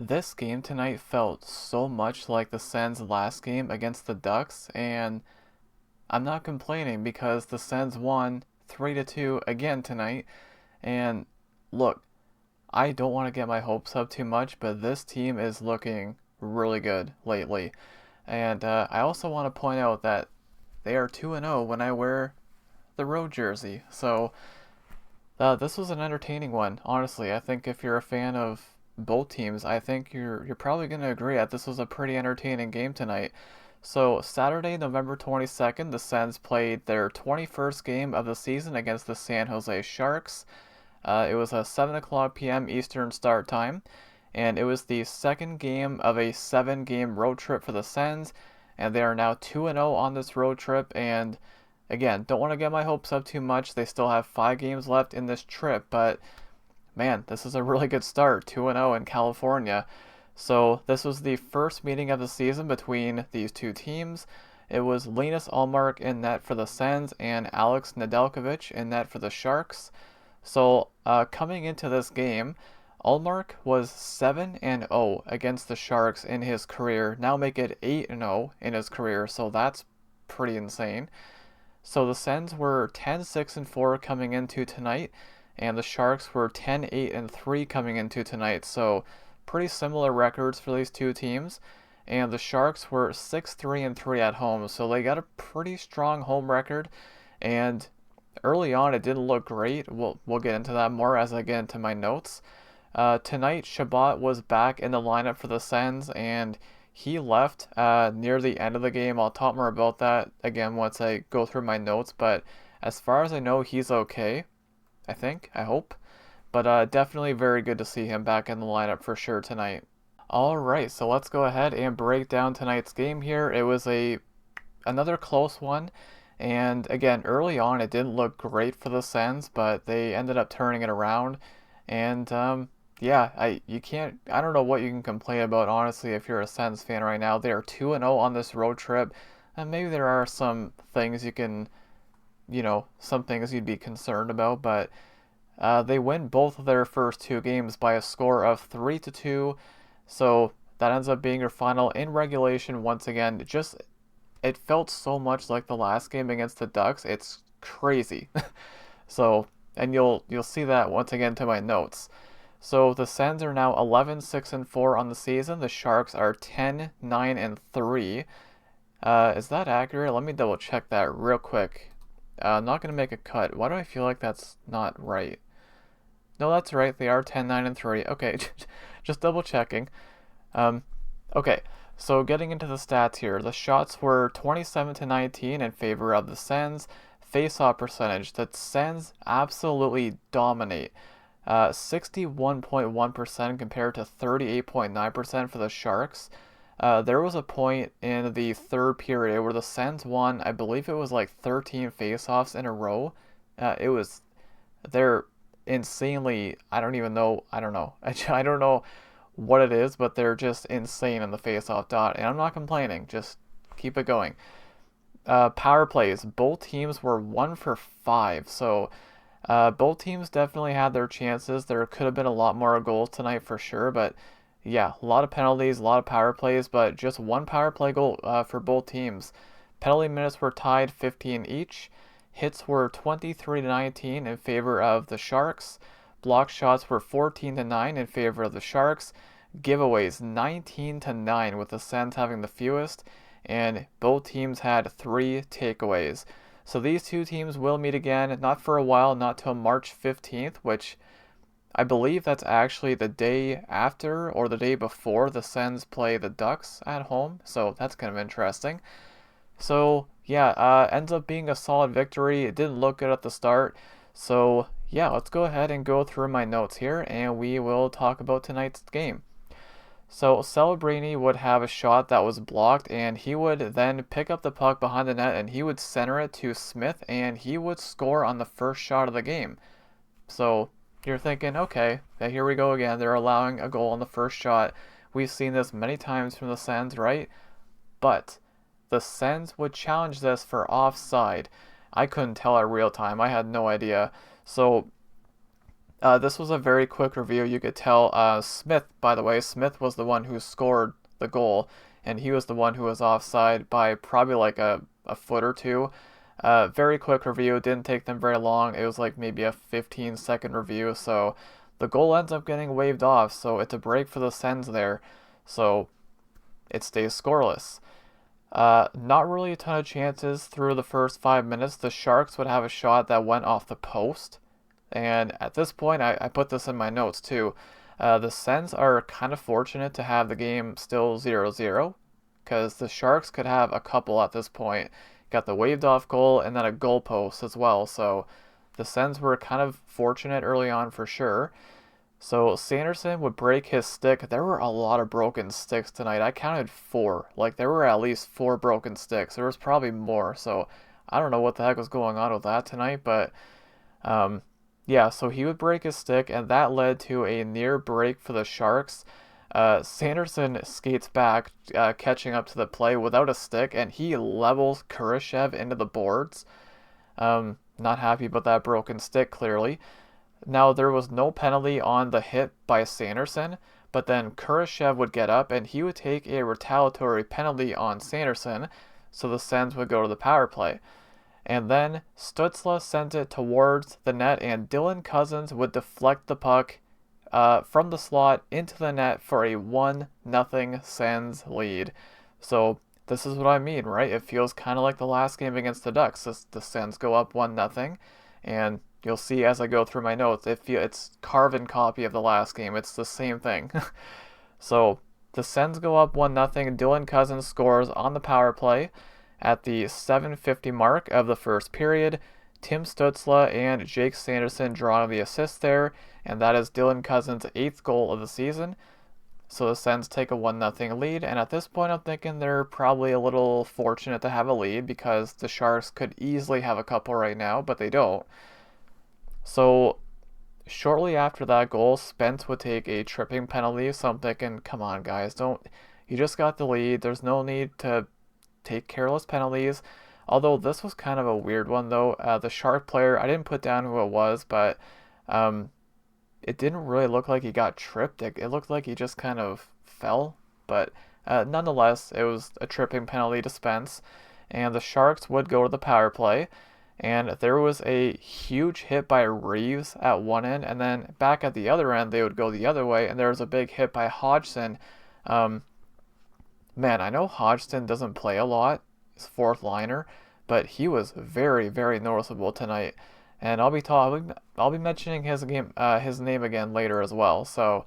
This game tonight felt so much like the Sens' last game against the Ducks, and I'm not complaining because the Sens won 3-2 again tonight. And look, I don't want to get my hopes up too much, but this team is looking really good lately. And I also want to point out that they are 2-0 when I wear the road jersey. So this was an entertaining one, honestly. I think if you're a fan of both teams, I think you're probably going to agree that this was a pretty entertaining game tonight. So Saturday, November 22nd, the Sens played their 21st game of the season against the San Jose Sharks. It was a 7 o'clock p.m. Eastern start time, and it was the second game of a 7-game road trip for the Sens, and they are now 2-0 on this road trip. And again, don't want to get my hopes up too much. They still have 5 games left in this trip, but man, this is a really good start, 2-0 in California. So this was the first meeting of the season between these two teams. It was Linus Ullmark in net for the Sens and Alex Nedeljkovic in net for the Sharks. So coming into this game, Ullmark was 7-0 against the Sharks in his career. Now make it 8-0 in his career. So that's pretty insane. So the Sens were 10-6-4 coming into tonight, and the Sharks were 10-8-3 coming into tonight. So pretty similar records for these two teams. And the Sharks were 6-3-3 at home, so they got a pretty strong home record. And early on, it didn't look great. We'll get into that more as I get into my notes. Tonight, Shabbat was back in the lineup for the Sens, and he left near the end of the game. I'll talk more about that again once I go through my notes, but as far as I know, he's okay. I think, I hope. But definitely very good to see him back in the lineup for sure tonight. Alright, so let's go ahead and break down tonight's game here. It was another close one, and again, early on it didn't look great for the Sens, but they ended up turning it around. And yeah, I don't know what you can complain about, honestly, if you're a Sens fan right now. They are 2-0 on this road trip, and maybe there are some things some things you'd be concerned about, but they win both of their first 2 games by a score of 3-2. So that ends up being your final in regulation once again. It felt so much like the last game against the Ducks. It's crazy. So, and you'll see that once again to my notes. So the Sens are now 11-6-4 on the season. The Sharks are 10-9-3. Is that accurate? Let me double check that real quick. I'm not gonna make a cut. Why do I feel like that's not right? No, that's right. They are 10-9-3. Okay, just double checking. Um, okay. So getting into the stats here, the shots were 27-19 in favor of the Sens. Face-off percentage, the Sens absolutely dominate. 61.1% compared to 38.9% for the Sharks. There was a point in the third period where the Sens won, I believe it was like 13 face-offs in a row. They're insanely, I don't know. I don't know what it is, but they're just insane in the face-off dot, and I'm not complaining, just keep it going. Power plays, both teams were 1 for 5, so both teams definitely had their chances. There could have been a lot more goals tonight for sure, but yeah, a lot of penalties, a lot of power plays, but just one power play goal for both teams. Penalty minutes were tied 15 each. Hits were 23-19 in favor of the Sharks. Block shots were 14-9 in favor of the Sharks. Giveaways 19-9 with the Sens having the fewest, and both teams had 3 takeaways. So these two teams will meet again, not for a while, not till March 15th, which I believe that's actually the day after or the day before the Sens play the Ducks at home. So that's kind of interesting. So yeah, ends up being a solid victory. It didn't look good at the start. So yeah, let's go ahead and go through my notes here, and we will talk about tonight's game. So Celebrini would have a shot that was blocked, and he would then pick up the puck behind the net, and he would center it to Smith, and he would score on the first shot of the game. So you're thinking, okay, here we go again. They're allowing a goal on the first shot. We've seen this many times from the Sens, right? But the Sens would challenge this for offside. I couldn't tell at real time. I had no idea. So This was a very quick review. You could tell Smith, by the way, Smith was the one who scored the goal, and he was the one who was offside by probably like a foot or two. Very quick review. Didn't take them very long. It was like maybe a 15-second review. So the goal ends up getting waved off. So it's a break for the Sens there. So it stays scoreless. Not really a ton of chances through the first 5 minutes. The Sharks would have a shot that went off the post. And at this point, I put this in my notes too. The Sens are kind of fortunate to have the game still 0-0 because the Sharks could have a couple at this point. Got the waved off goal and then a goal post as well. So the Sens were kind of fortunate early on for sure. So Sanderson would break his stick. There were a lot of broken sticks tonight. I counted four. Like there were at least four broken sticks. There was probably more. So I don't know what the heck was going on with that tonight, but um, yeah, so he would break his stick, and that led to a near break for the Sharks. Sanderson skates back, catching up to the play without a stick, and he levels Kurashev into the boards. Not happy about that broken stick, clearly. Now, there was no penalty on the hit by Sanderson, but then Kurashev would get up, and he would take a retaliatory penalty on Sanderson, so the Sens would go to the power play. And then Stützle sent it towards the net, and Dylan Cousins would deflect the puck from the slot into the net for a 1-0 Sens lead. So this is what I mean, right? It feels kind of like the last game against the Ducks. The Sens go up 1-0, and you'll see as I go through my notes, it's carbon copy of the last game. It's the same thing. So the Sens go up 1-0. Dylan Cousins scores on the power play. At the 7:50 mark of the first period, Tim Stützle and Jake Sanderson draw the assist there, and that is Dylan Cousins' 8th goal of the season. So the Sens take a 1-0 lead, and at this point I'm thinking they're probably a little fortunate to have a lead because the Sharks could easily have a couple right now, but they don't. So shortly after that goal, Spence would take a tripping penalty, so I'm thinking, come on guys, you just got the lead, there's no need to take careless penalties. Although this was kind of a weird one though. The Shark player, I didn't put down who it was, but it didn't really look like he got tripped. It looked like he just kind of fell. But nonetheless, it was a tripping penalty to Spence. And the Sharks would go to the power play. And there was a huge hit by Reeves at one end. And then back at the other end, they would go the other way. And there was a big hit by Hodgson. Man, I know Hodgson doesn't play a lot, his fourth liner, but he was very, very noticeable tonight. And I'll be mentioning his name again later as well. So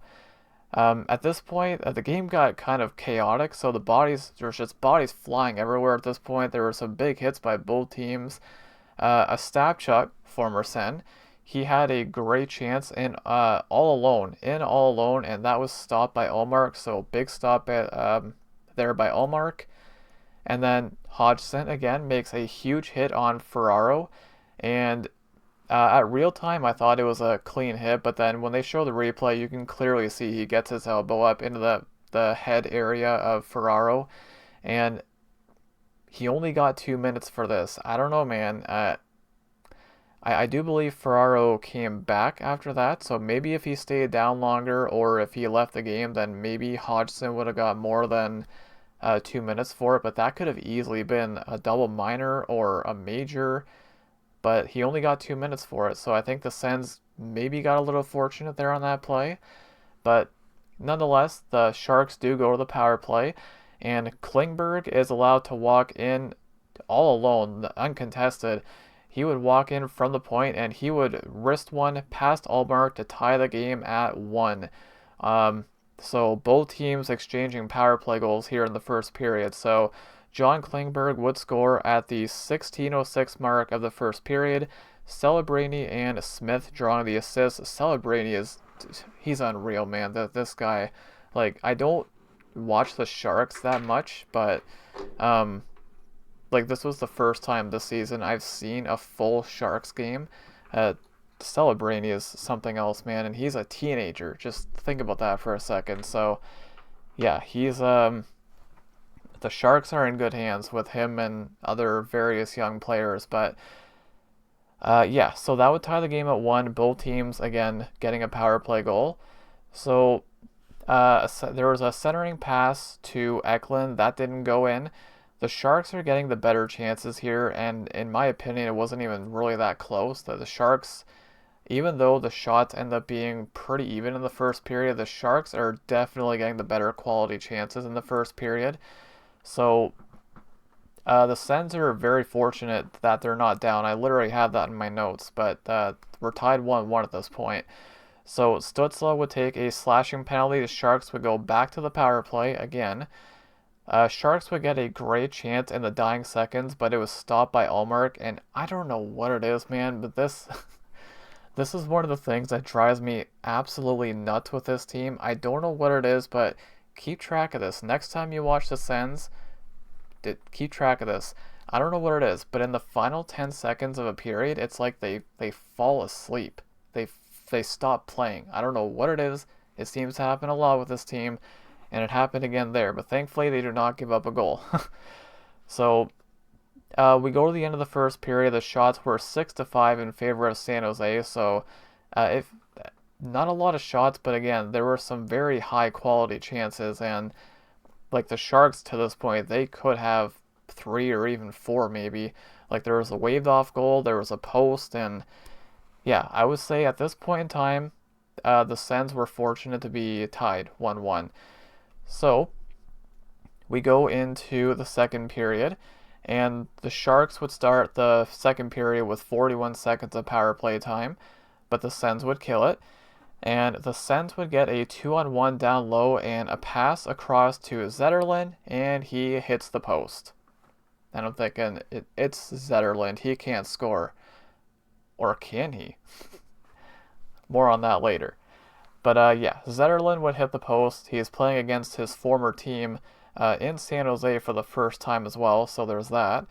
at this point, the game got kind of chaotic. So there's just bodies flying everywhere at this point. There were some big hits by both teams. Ostapchuk, former Sen, he had a great chance in all alone, and that was stopped by Ullmark. So big stop there by Ullmark. And then Hodgson again makes a huge hit on Ferraro. And at real time, I thought it was a clean hit, but then when they show the replay, you can clearly see he gets his elbow up into the head area of Ferraro. And he only got 2 minutes for this. I don't know, man. I do believe Ferraro came back after that, so maybe if he stayed down longer or if he left the game, then maybe Hodgson would have got more than 2 minutes for it, but that could have easily been a double minor or a major, but he only got 2 minutes for it, so I think the Sens maybe got a little fortunate there on that play, but nonetheless, the Sharks do go to the power play, and Klingberg is allowed to walk in all alone, uncontested. He would walk in from the point and he would wrist one past Ullmark to tie the game at 1. So both teams exchanging power play goals here in the first period. So John Klingberg would score at the 16:06 mark of the first period. Celebrini and Smith drawing the assists. Celebrini he's unreal, man. This guy, like, I don't watch the Sharks that much, but like, this was the first time this season I've seen a full Sharks game. Celebrini is something else, man, and he's a teenager. Just think about that for a second. So, yeah, the Sharks are in good hands with him and other various young players, but Yeah, so that would tie the game at 1. Both teams, again, getting a power play goal. So there was a centering pass to Eklund that didn't go in. The Sharks are getting the better chances here, and in my opinion, it wasn't even really that close. The Sharks, even though the shots end up being pretty even in the first period, the Sharks are definitely getting the better quality chances in the first period. So the Sens are very fortunate that they're not down. I literally have that in my notes, but we're tied 1-1 at this point. So Stützle would take a slashing penalty. The Sharks would go back to the power play again. Sharks would get a great chance in the dying seconds, but it was stopped by Ullmark, and I don't know what it is, man, but this this is one of the things that drives me absolutely nuts with this team. I don't know what it is, but keep track of this. Next time you watch the Sens, keep track of this. I don't know what it is, but in the final 10 seconds of a period, it's like they fall asleep. They they stop playing. I don't know what it is. It seems to happen a lot with this team, and it happened again there. But thankfully, they do not give up a goal. So we go to the end of the first period. The shots were 6-5 in favor of San Jose. So if not a lot of shots, but again, there were some very high quality chances, and like the Sharks to this point, they could have 3 or even 4 maybe. Like there was a waved off goal, there was a post, and yeah, I would say at this point in time, the Sens were fortunate to be tied 1-1. So we go into the second period, and the Sharks would start the second period with 41 seconds of power play time, but the Sens would kill it. And the Sens would get a 2-on-1 down low and a pass across to Zetterlund, and he hits the post. And I'm thinking, it's Zetterlund. He can't score. Or can he? More on that later. But yeah, Zetterlund would hit the post. He is playing against his former team in San Jose for the first time as well, so there's that.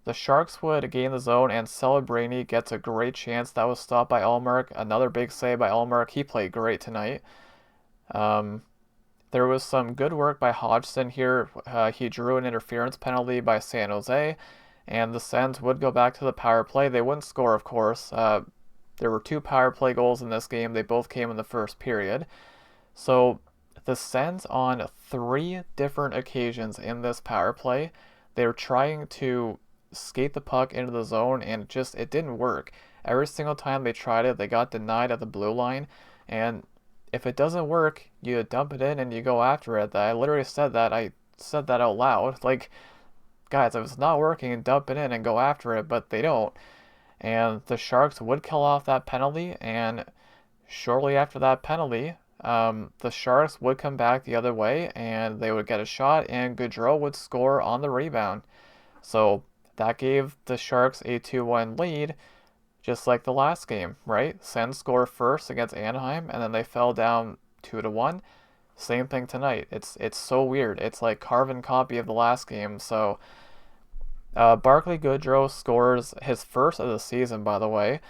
The Sharks would gain the zone, and Celebrini gets a great chance. That was stopped by Ullmark. Another big save by Ullmark. He played great tonight. There was some good work by Hodgson here. He drew an interference penalty by San Jose, and the Sens would go back to the power play. They wouldn't score, of course. There were 2 power play goals in this game. They both came in the first period. So the Sens, on 3 different occasions in this power play, they were trying to skate the puck into the zone, and it didn't work. Every single time they tried it, they got denied at the blue line, and if it doesn't work, you dump it in and you go after it. I literally said that. I said that out loud. Like, guys, if it's not working, dump it in and go after it, but they don't. And the Sharks would kill off that penalty, and shortly after that penalty, the Sharks would come back the other way, and they would get a shot, and Gaudreau would score on the rebound. So that gave the Sharks a 2-1 lead, just like the last game, right? Sens score first against Anaheim, and then they fell down 2-1. Same thing tonight. It's so weird. It's like carbon copy of the last game. So Barclay Goodrow scores his first of the season, by the way.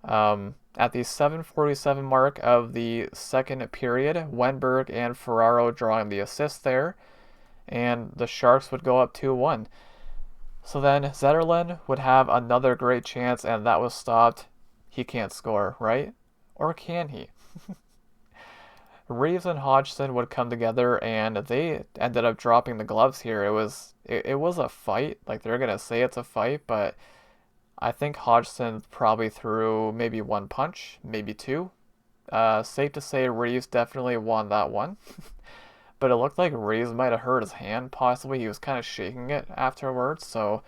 At the 7:47 mark of the second period, Wenberg and Ferraro drawing the assist there, and the Sharks would go up 2-1. So then Zetterlund would have another great chance, and that was stopped. He can't score, right? Or can he? Reeves and Hodgson would come together, and they ended up dropping the gloves here. It was a fight. Like, they're gonna say it's a fight, but I think Hodgson probably threw maybe 1 punch, maybe 2. Safe to say Reeves definitely won that one. But it looked like Reeves might have hurt his hand, possibly. He was kind of shaking it afterwards. So,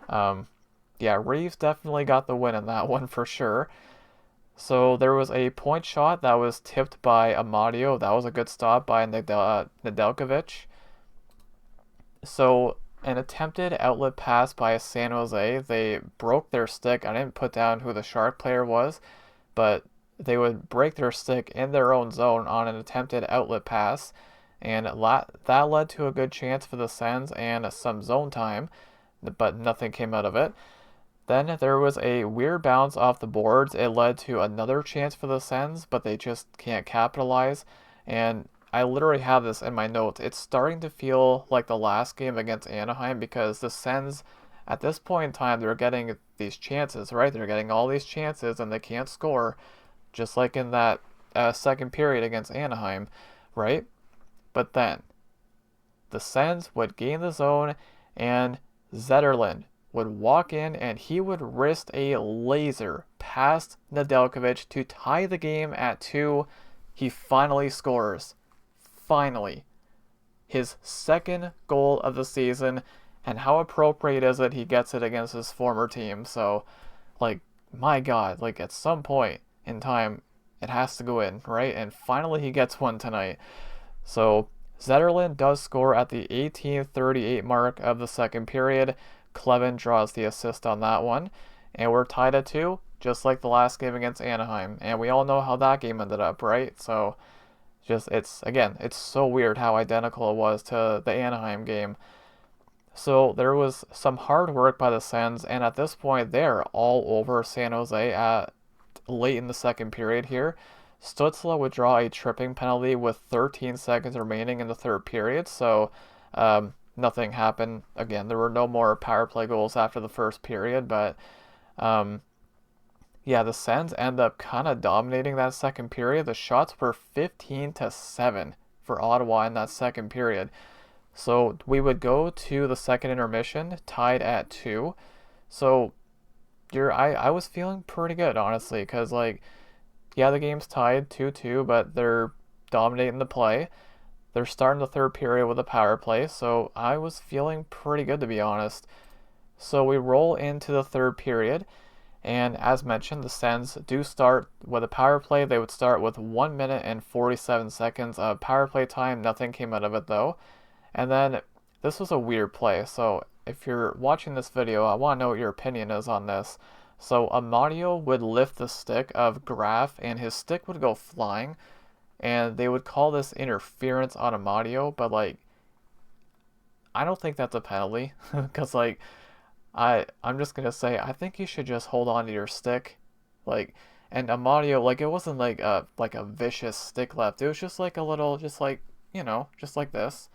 yeah, Reeves definitely got the win in that one for sure. So there was a point shot that was tipped by Amadio. That was a good stop by Nedeljkovic. So an attempted outlet pass by San Jose. They broke their stick. I didn't put down who the Shark player was, but they would break their stick in their own zone on an attempted outlet pass, and that led to a good chance for the Sens and some zone time, but nothing came out of it. Then there was a weird bounce off the boards. It led to another chance for the Sens, but they just can't capitalize. And I literally have this in my notes. It's starting to feel like the last game against Anaheim, because the Sens at this point in time, they're getting these chances, right? They're getting all these chances and they can't score, just like in that second period against Anaheim, right? But then the Sens would gain the zone and Zetterlund would walk in and he would wrist a laser past Nedeljkovic to tie the game at 2. He finally scores. Finally. His second goal of the season, and how appropriate is it he gets it against his former team. So, like, my God, like at some point in time, it has to go in, right? And finally he gets one tonight. So Zetterlund does score at the 18:38 mark of the second period. Clevin draws the assist on that one. And we're tied at 2, just like the last game against Anaheim. And we all know how that game ended up, right? So it's so weird how identical it was to the Anaheim game. So there was some hard work by the Sens, and at this point they're all over San Jose at late in the second period here. Stützle would draw a tripping penalty with 13 seconds remaining in the third period, so nothing happened. Again, there were no more power play goals after the first period, but yeah, the Sens end up kind of dominating that second period. The shots were 15-7 for Ottawa in that second period. So we would go to the second intermission tied at 2. So I was feeling pretty good, honestly, because, like, yeah, the game's tied 2-2, but they're dominating the play. They're starting the third period with a power play, so I was feeling pretty good, to be honest. So we roll into the third period, and as mentioned, the Sens do start with a power play. They would start with 1 minute and 47 seconds of power play time. Nothing came out of it, though. And then this was a weird play, so if you're watching this video, I want to know what your opinion is on this. So Amadio would lift the stick of Graf, and his stick would go flying, and they would call this interference on Amadio, but, like, I don't think that's a penalty, because, like, I'm just gonna say, I think you should just hold on to your stick, like, and Amadio, like, it wasn't like a vicious stick left, it was just like a little, just like, just like this.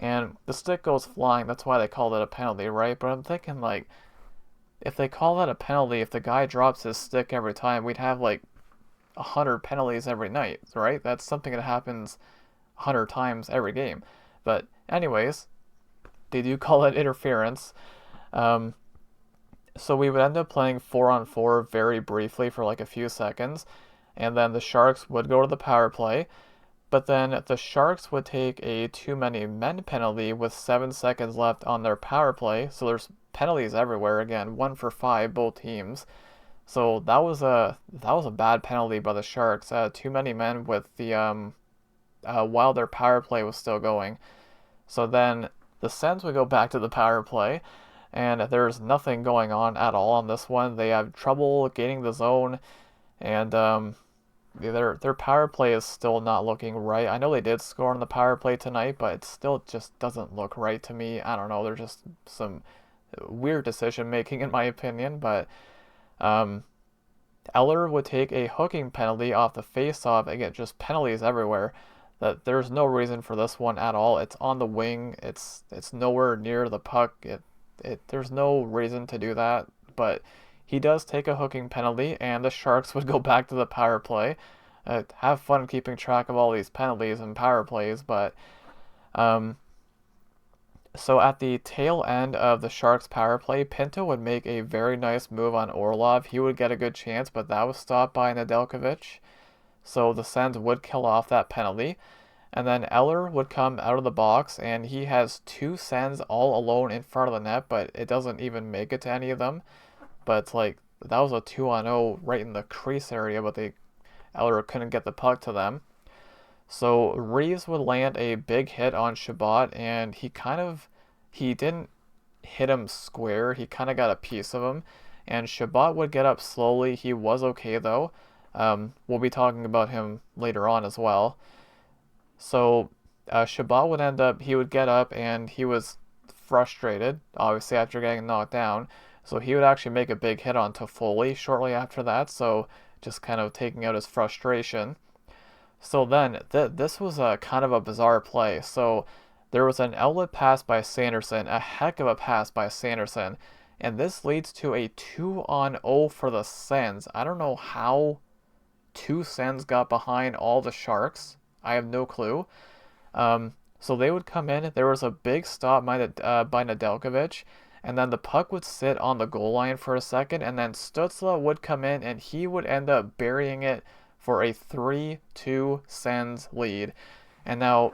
And the stick goes flying, that's why they called it a penalty, right? But I'm thinking, like, if they call that a penalty, if the guy drops his stick every time, we'd have, like, 100 penalties every night, right? That's something that happens 100 times every game. But anyways, they do call it interference. So we would end up playing 4-on-4 very briefly for, like, a few seconds. And then the Sharks would go to the power play. But then the Sharks would take a too many men penalty with 7 seconds left on their power play. So there's penalties everywhere again, 1 for 5 both teams. So that was a bad penalty by the Sharks. Too many men with the while their power play was still going. So then the Sens would go back to the power play, and there's nothing going on at all on this one. They have trouble gaining the zone, and their power play is still not looking right. I know they did score on the power play tonight, but it still just doesn't look right to me. I don't know. There's just some weird decision making in my opinion, but Eller would take a hooking penalty off the face-off. Again, just penalties everywhere. That there's no reason for this one at all. It's on the wing. It's nowhere near the puck. There's no reason to do that, but he does take a hooking penalty, and the Sharks would go back to the power play. Have fun keeping track of all these penalties and power plays, but so at the tail end of the Sharks power play, Pinto would make a very nice move on Orlov. He would get a good chance, but that was stopped by Nedeljkovic. So the Sens would kill off that penalty. And then Eller would come out of the box, and he has 2 Sens all alone in front of the net, but it doesn't even make it to any of them. But it's like, that was a 2-on-0 right in the crease area, but Eller couldn't get the puck to them. So Reeves would land a big hit on Shabbat, and he didn't hit him square. He kind of got a piece of him, and Shabbat would get up slowly. He was okay though. We'll be talking about him later on as well. So Shabbat he would get up, and he was frustrated, obviously, after getting knocked down. So he would actually make a big hit on Toffoli shortly after that, so just kind of taking out his frustration. So then, this was a kind of a bizarre play. So There was an outlet pass by Sanderson, a heck of a pass by Sanderson, and this leads to a 2-on-0 for the Sens. I don't know how two Sens got behind all the Sharks. I have no clue. So they would come in. There was a big stop by Nedeljkovic, and then the puck would sit on the goal line for a second, and then Stützle would come in, and he would end up burying it for a 3-2 Sens lead. And now,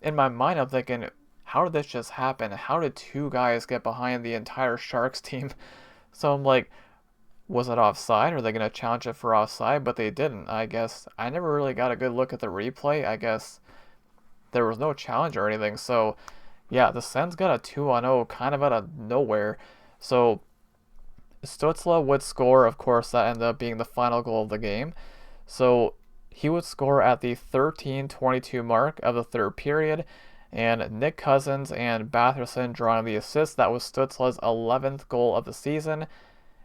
in my mind, I'm thinking, how did this just happen? How did two guys get behind the entire Sharks team? So I'm like, was it offside? Are they going to challenge it for offside? But they didn't. I guess I never really got a good look at the replay. I guess there was no challenge or anything. So, yeah, the Sens got a 2-on-0 kind of out of nowhere. So, Stützle would score. Of course, that ended up being the final goal of the game. So, he would score at the 13:22 mark of the third period. And Nick Cousins and Batherson drawing the assist. That was Stützle's 11th goal of the season.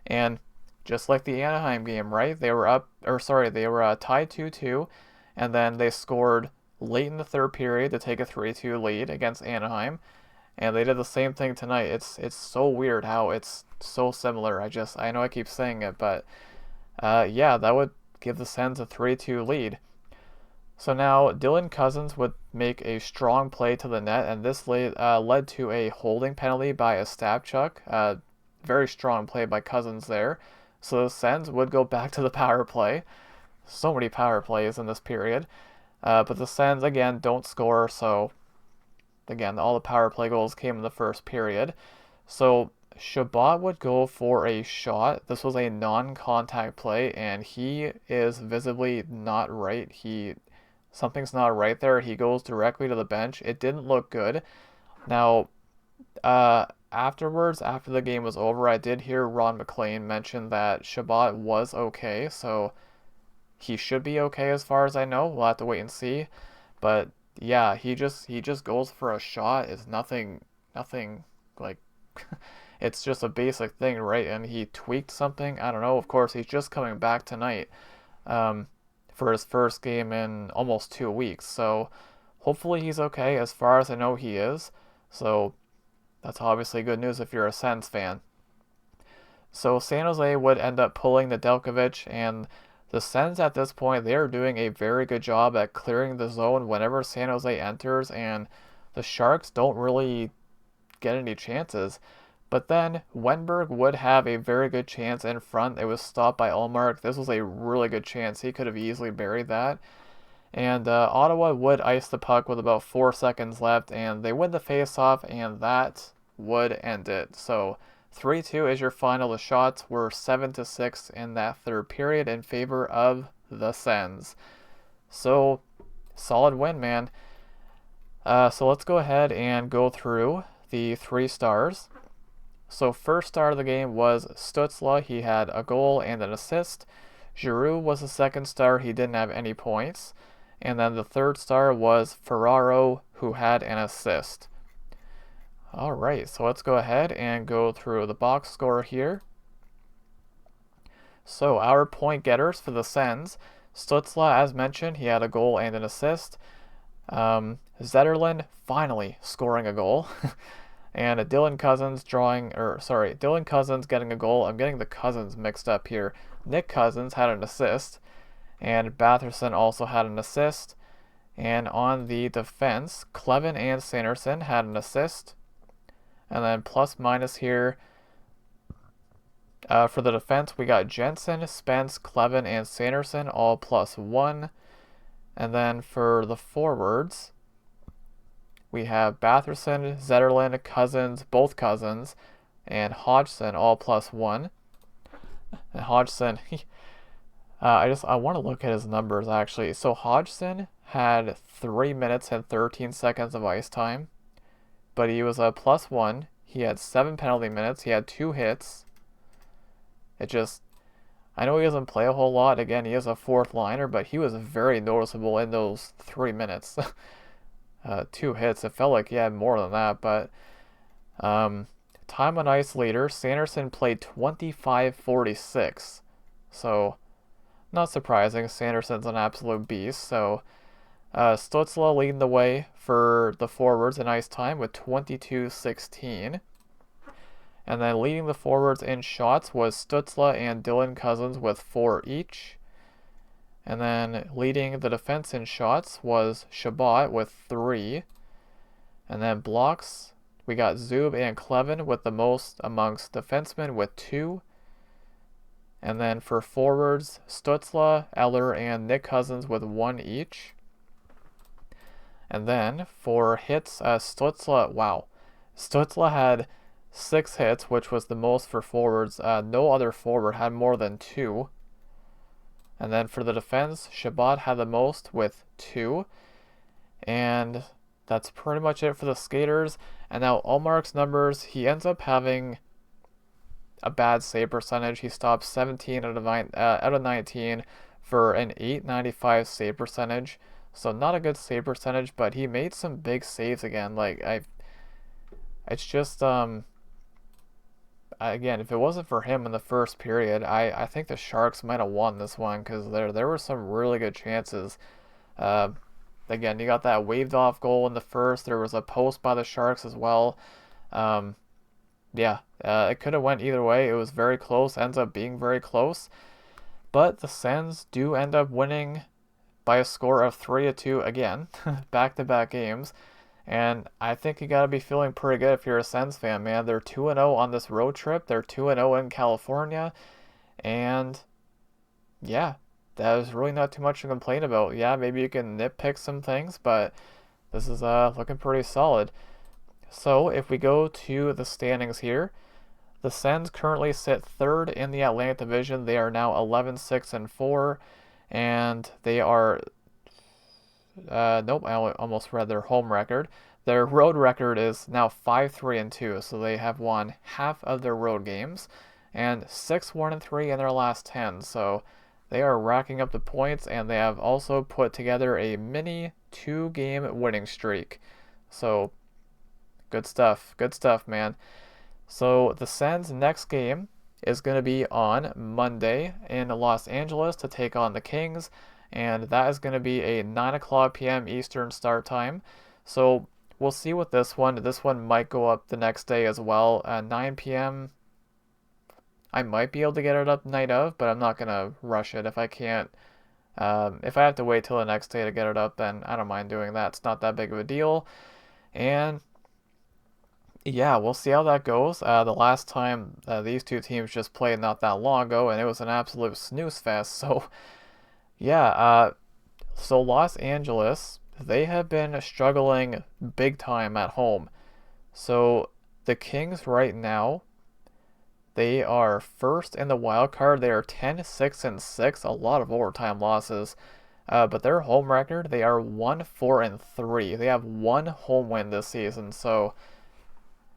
And just like the Anaheim game, right? They were tied 2-2, and then they scored late in the third period to take a 3-2 lead against Anaheim, and they did the same thing tonight. It's so weird how it's so similar. I know I keep saying it, but yeah, that would give the Sens a 3-2 lead. So now Dylan Cousins would make a strong play to the net, and this led to a holding penalty by Ostapchuk. Very strong play by Cousins there. So the Sens would go back to the power play. So many power plays in this period. But the Sens, again, don't score. So, again, all the power play goals came in the first period. So Chabot would go for a shot. This was a non-contact play, and he is visibly not right. Something's not right there. He goes directly to the bench. It didn't look good. Now, afterwards, after the game was over, I did hear Ron McLean mention that Chabot was okay, so he should be okay as far as I know. We'll have to wait and see. But yeah, he just goes for a shot. It's nothing like it's just a basic thing, right? And he tweaked something. I don't know. Of course, he's just coming back tonight for his first game in almost 2 weeks. So hopefully he's okay. As far as I know, he is. So that's obviously good news if you're a Sens fan. So San Jose would end up pulling Nedeljkovic, and the Sens at this point, they are doing a very good job at clearing the zone whenever San Jose enters, and the Sharks don't really get any chances. But then Wenberg would have a very good chance in front. It was stopped by Ullmark. This was a really good chance. He could have easily buried that. And Ottawa would ice the puck with about 4 seconds left, and they win the faceoff, and that would end it. So 3-2 is your final. The shots were 7-6 in that third period in favor of the Sens. So solid win, man. So let's go ahead and go through the 3 stars. So first star of the game was Stützle. He had a goal and an assist. Giroux was the second star. He didn't have any points. And then the third star was Ferraro, who had an assist. All right, so let's go ahead and go through the box score here. So our point getters for the Sens, Stützle, as mentioned, he had a goal and an assist. Zetterlund finally scoring a goal. And Dylan Cousins Dylan Cousins getting a goal. I'm getting the Cousins mixed up here. Nick Cousins had an assist, and Batherson also had an assist. And on the defense, Clevin and Sanderson had an assist. And then plus minus here, for the defense, we got Jensen, Spence, Clevin, and Sanderson, all +1. And then for the forwards, we have Batherson, Zetterlund, Cousins, both Cousins, and Hodgson, all +1. And Hodgson, I want to look at his numbers, actually. So Hodgson had 3 minutes and 13 seconds of ice time, but he was a +1. He had 7 penalty minutes. He had 2 hits. I know he doesn't play a whole lot. Again, he is a fourth liner, but he was very noticeable in those 3 minutes. 2 hits. It felt like he had more than that, but time on ice leader, Sanderson played 25:46. So, not surprising. Sanderson's an absolute beast. So, Stutzla leading the way for the forwards in ice time with 22-16. And then leading the forwards in shots was Stutzla and Dylan Cousins with 4 each. And then leading the defense in shots was Shabbat with 3. And then blocks, we got Zub and Clevin with the most amongst defensemen with 2. And then for forwards, Stutzla, Eller, and Nick Cousins with 1 each. And then for hits, Stutzla had 6 hits, which was the most for forwards. No other forward had more than 2. And then for the defense, Shabbat had the most with 2. And that's pretty much it for the skaters. And now Ullmark's numbers, he ends up having a bad save percentage. He stopped 17 out of 19 for an .895 save percentage. So not a good save percentage, but he made some big saves again. It's just again, if it wasn't for him in the first period, I think the Sharks might have won this one because there were some really good chances. Again, you got that waved off goal in the first. There was a post by the Sharks as well. It could have went either way. It was very close. Ends up being very close. But the Sens do end up winning by a score of 3-2 again, back-to-back games. And I think you got to be feeling pretty good if you're a Sens fan, man. They're 2-0 on this road trip. They're 2-0 in California. And yeah, there's really not too much to complain about. Yeah, maybe you can nitpick some things, but this is looking pretty solid. So if we go to the standings here, the Sens currently sit 3rd in the Atlantic Division. They are now 11-6-4, and they are nope, I almost read their home record. Their road record is now 5-3-2, so they have won half of their road games, and 6-1-3 in their last 10. So they are racking up the points, and they have also put together a mini 2-game winning streak. So good stuff, man. So the Sens' next game is going to be on Monday in Los Angeles to take on the Kings. And that is going to be a 9 p.m. Eastern start time. So we'll see with this one. This one might go up the next day as well. 9 p.m. I might be able to get it up night of, but I'm not going to rush it if I can't. If I have to wait till the next day to get it up, then I don't mind doing that. It's not that big of a deal. And yeah, we'll see how that goes. The last time these two teams just played not that long ago, and it was an absolute snooze fest. So yeah, so Los Angeles, they have been struggling big time at home. So the Kings right now, they are first in the wild card. They are 10-6-6, a lot of overtime losses. But their home record, they are 1-4-3. They have one home win this season. So,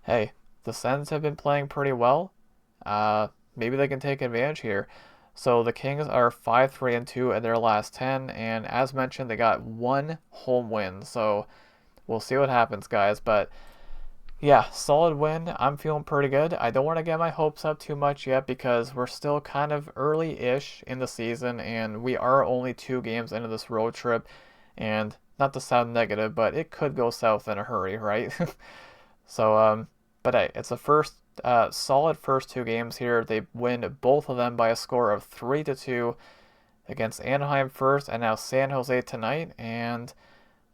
hey, the Sens have been playing pretty well. Maybe they can take advantage here. So the Kings are 5-3-2 in their last 10, and as mentioned, they got one home win. So we'll see what happens, guys. But yeah, solid win. I'm feeling pretty good. I don't want to get my hopes up too much yet because we're still kind of early-ish in the season, and we are only 2 games into this road trip. And not to sound negative, but it could go south in a hurry, right? So, but hey, it's the solid first 2 games here. They win both of them by a score of 3-2 against Anaheim first and now San Jose tonight. And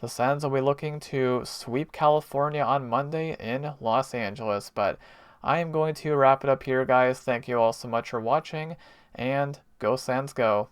the Sens will be looking to sweep California on Monday in Los Angeles. But I am going to wrap it up here, guys. Thank you all so much for watching, and go Sens go.